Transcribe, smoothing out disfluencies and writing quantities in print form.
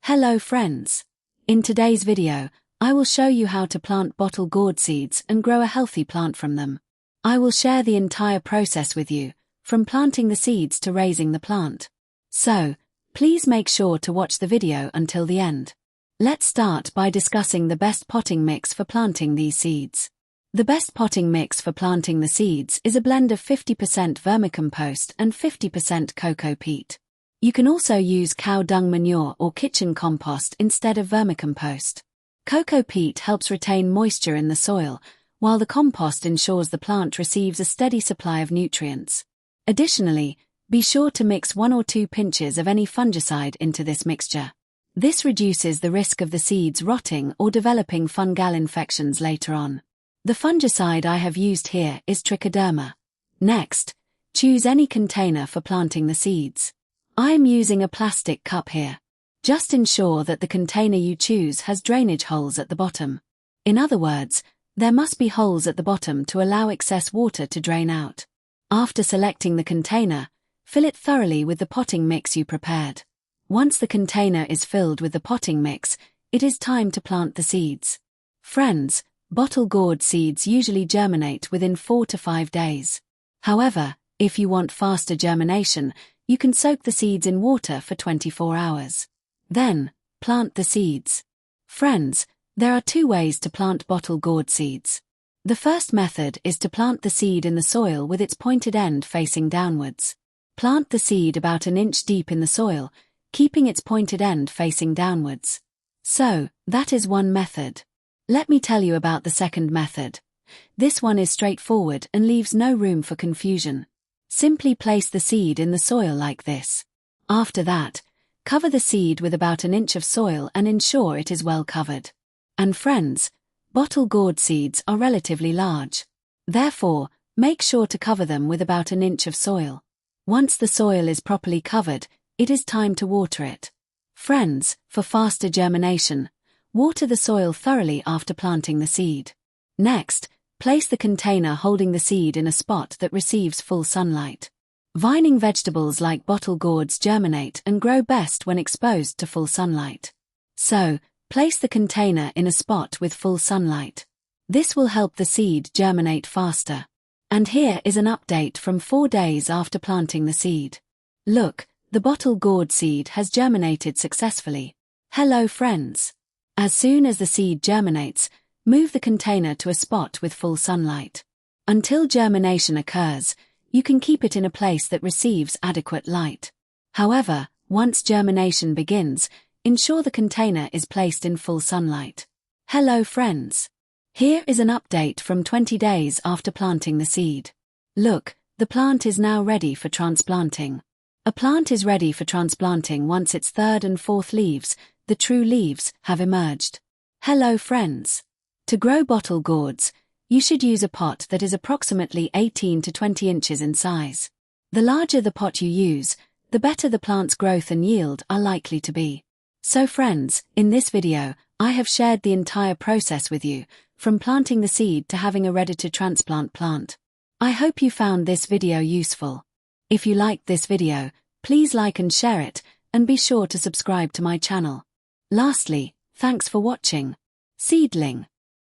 Hello friends! In today's video, I will show you how to plant bottle gourd seeds and grow a healthy plant from them. I will share the entire process with you, from planting the seeds to raising the plant. So, please make sure to watch the video until the end. Let's start by discussing the best potting mix for planting these seeds. The best potting mix for planting the seeds is a blend of 50% vermicompost and 50% cocoa peat. You can also use cow dung manure or kitchen compost instead of vermicompost. Cocoa peat helps retain moisture in the soil, while the compost ensures the plant receives a steady supply of nutrients. Additionally, be sure to mix 1 or 2 pinches of any fungicide into this mixture. This reduces the risk of the seeds rotting or developing fungal infections later on. The fungicide I have used here is trichoderma. Next, choose any container for planting the seeds. I am using a plastic cup here. Just ensure that the container you choose has drainage holes at the bottom. In other words, there must be holes at the bottom to allow excess water to drain out. After selecting the container, fill it thoroughly with the potting mix you prepared. Once the container is filled with the potting mix, it is time to plant the seeds. Friends, bottle gourd seeds usually germinate within 4 to 5 days. However, if you want faster germination, you can soak the seeds in water for 24 hours. Then, plant the seeds. Friends, there are 2 ways to plant bottle gourd seeds. The first method is to plant the seed in the soil with its pointed end facing downwards. Plant the seed about an inch deep in the soil, keeping its pointed end facing downwards. So, that is one method. Let me tell you about the second method. This one is straightforward and leaves no room for confusion. Simply place the seed in the soil like this. After that, cover the seed with about an inch of soil and ensure it is well covered. And friends, bottle gourd seeds are relatively large. Therefore, make sure to cover them with about an inch of soil. Once the soil is properly covered, it is time to water it. Friends, for faster germination, water the soil thoroughly after planting the seed. Next, place the container holding the seed in a spot that receives full sunlight. Vining vegetables like bottle gourds germinate and grow best when exposed to full sunlight. So, place the container in a spot with full sunlight. This will help the seed germinate faster. And here is an update from 4 days after planting the seed. Look, the bottle gourd seed has germinated successfully. Hello friends! As soon as the seed germinates, move the container to a spot with full sunlight. Until germination occurs, you can keep it in a place that receives adequate light. However, once germination begins, ensure the container is placed in full sunlight. Hello friends! Here is an update from 20 days after planting the seed. Look, the plant is now ready for transplanting. A plant is ready for transplanting once its 3rd and 4th leaves, the true leaves, have emerged. Hello friends! To grow bottle gourds, you should use a pot that is approximately 18 to 20 inches in size. The larger the pot you use, the better the plant's growth and yield are likely to be. So friends, in this video, I have shared the entire process with you, from planting the seed to having a ready-to-transplant plant. I hope you found this video useful. If you liked this video, please like and share it, and be sure to subscribe to my channel. Lastly, thanks for watching. Seedling.